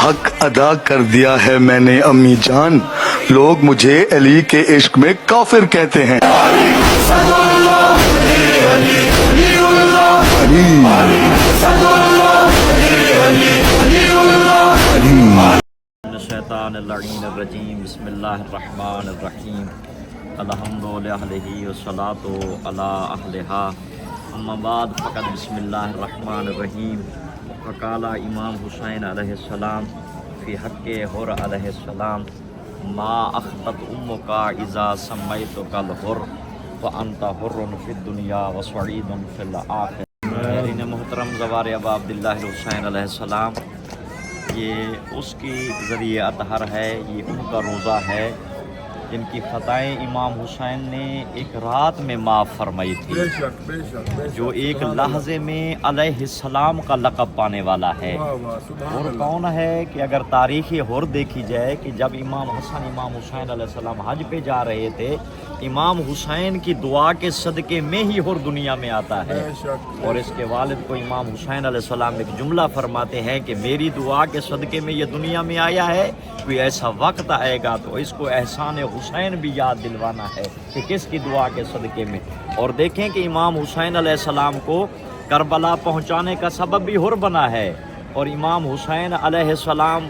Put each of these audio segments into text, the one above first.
حق ادا کر دیا ہے میں نے امی جان، لوگ مجھے علی کے عشق میں کافر کہتے ہیں۔ الشیطان اللعین الرجیم، بسم اللہ الرحمن الرحیم، الحمد للہ والصلاۃ علی اہلہا، اما بعد فقط بسم اللہ الرحمن الرحیم۔ وقال امام حسین علیہ السلام فی حق حر علیہ السلام، ما اخطت امک اذا سمیتک الحر وانت حر فی الدنیا وسعید فی الاخرہ۔ میرین محترم زوار ابا عبداللہ حسین علیہ السلام، یہ اس کی ذریعہ اطہر ہے، یہ ان کا روزہ ہے جن کی خطائیں امام حسین نے ایک رات میں معاف فرمائی تھی، جو ایک لحظے میں علیہ السلام کا لقب پانے والا ہے۔ اور کون ہے کہ اگر تاریخی حر دیکھی جائے کہ جب امام حسین علیہ السلام حج پہ جا رہے تھے، امام حسین کی دعا کے صدقے میں ہی حر دنیا میں آتا ہے۔ اور اس کے والد کو امام حسین علیہ السلام ایک جملہ فرماتے ہیں کہ میری دعا کے صدقے میں یہ دنیا میں آیا ہے، کوئی ایسا وقت آئے گا تو اس کو احسان حسین بھی یاد دلوانا ہے کہ کس کی دعا کے صدقے میں۔ اور دیکھیں کہ امام حسین علیہ السلام کو کربلا پہنچانے کا سبب بھی حر بنا ہے، اور امام حسین علیہ السلام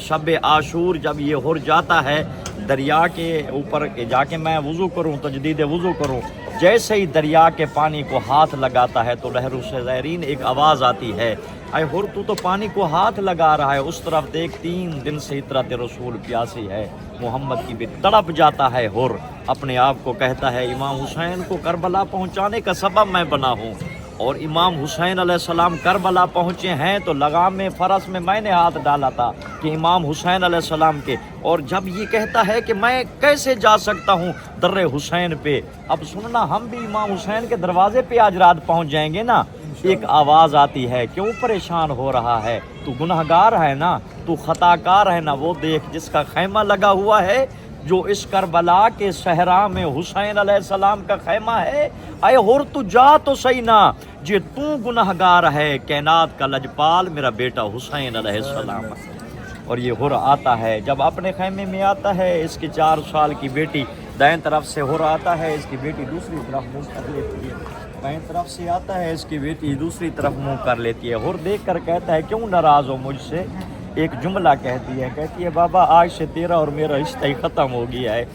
شب عاشور جب یہ حر جاتا ہے دریا کے اوپر کہ جا کے میں وضو کروں، تجدید وضو کروں، جیسے ہی دریا کے پانی کو ہاتھ لگاتا ہے تو لہروں سے زیرین ایک آواز آتی ہے، اے حر تو پانی کو ہاتھ لگا رہا ہے، اس طرف دیکھ 3 دن سے اطرت رسول پیاسی ہے، محمد کی بھی تڑپ جاتا ہے حر، اپنے آپ کو کہتا ہے امام حسین کو کربلا پہنچانے کا سبب میں بنا ہوں۔ اور امام حسین علیہ السلام کربلا پہنچے ہیں تو لگام میں فرس میں نے ہاتھ ڈالا تھا کہ امام حسین علیہ السلام کے، اور جب یہ کہتا ہے کہ میں کیسے جا سکتا ہوں در حسین پہ، اب سننا ہم بھی امام حسین کے دروازے پہ آج رات پہنچ جائیں گے نا۔ ایک آواز آتی ہے، کیوں پریشان ہو رہا ہے، تو گنہگار ہے نا، تو خطا کار ہے نا، وہ دیکھ جس کا خیمہ لگا ہوا ہے، جو اس کربلا کے صحرا میں حسین علیہ السلام کا خیمہ ہے، اے حر تو جا تو صحیح نا، جے تو گنہگار ہے، کائنات کا لجپال میرا بیٹا حسین علیہ السلام۔ اور یہ حر آتا ہے، جب اپنے خیمے میں آتا ہے، اس کی 4 سال کی بیٹی دائیں طرف سے حر آتا ہے، اس کی بیٹی دوسری طرف منہ کر لیتی ہے، بائیں طرف سے آتا ہے، اس کی بیٹی دوسری طرف منہ کر لیتی ہے۔ حر دیکھ کر کہتا ہے کیوں ناراض ہو مجھ سے، ایک جملہ کہتی ہے بابا آج سے تیرا اور میرا رشتہ ہی ختم ہو گیا ہے۔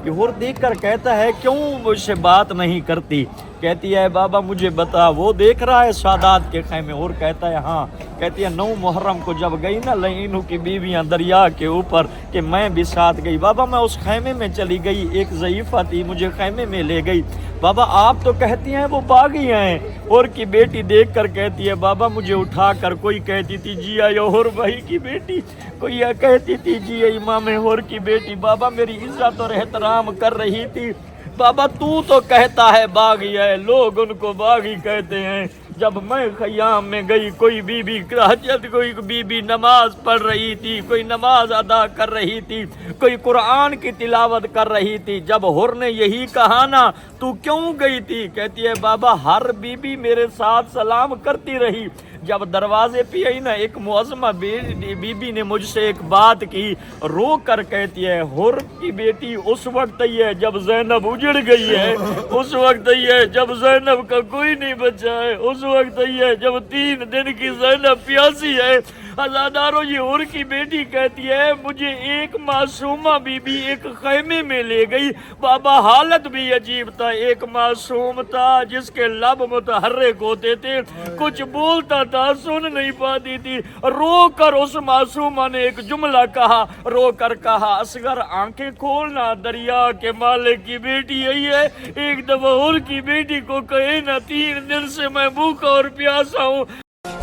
یہ حر دیکھ کر کہتا ہے کیوں مجھ سے بات نہیں کرتی، کہتی ہے بابا مجھے بتا، وہ دیکھ رہا ہے سادات کے خیمے، حر کہتا ہے ہاں، کہتی ہے 9 محرم کو جب گئی نا لعینوں کی بیویاں دریا کے اوپر کہ میں بھی ساتھ گئی، بابا میں اس خیمے میں چلی گئی، ایک ضعیفہ تھی مجھے خیمے میں لے گئی، بابا آپ تو کہتی ہیں وہ باغی ہیں۔ حر کی بیٹی دیکھ کر کہتی ہے بابا مجھے اٹھا کر کوئی کہتی تھی جی آئے حر بھائی کی بیٹی، کوئی یہ کہتی تھی جی امام حر کی بیٹی، بابا میری عزت اور احترام کر رہی تھی، بابا تو کہتا ہے باغی ہے، لوگ ان کو باغی کہتے ہیں، جب میں خیام میں گئی کوئی بی بی نماز پڑھ رہی تھی، کوئی نماز ادا کر رہی تھی، کوئی قرآن کی تلاوت کر رہی تھی، جب حر نے یہی کہا نا تو کیوں گئی تھی، کہتی ہے بابا ہر بی بی میرے ساتھ سلام کرتی رہی، جب دروازے پہ آئی نا ایک معظمہ بی بی نے مجھ سے ایک بات کی، رو کر کہتی ہے حر کی بیٹی اس وقت ہی ہے جب زینب اجڑ گئی ہے، اس وقت ہی ہے جب زینب کا کوئی نہیں بچا ہے، اس وقت ہی ہے جب 3 دن کی زینب پیاسی ہے۔ ہزاداروں یہ حر کی بیٹی کہتی ہے مجھے ایک معصومہ بی بی ایک خیمے میں لے گئی، بابا حالت بھی عجیب تھا، ایک معصوم تھا جس کے لب متحرک ہوتے تھے، کچھ بولتا تھا سن نہیں پاتی تھی، رو کر اس معصومہ نے ایک جملہ کہا، رو کر کہا اصغر آنکھیں کھولنا، دریا کے مالک کی بیٹی آئی ہے، ایک دفعہ حر کی بیٹی کو کہے نا 3 دن سے میں بھوکا اور پیاسا ہوں۔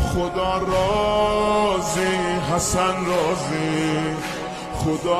خدا راضی حسن راضی، خدا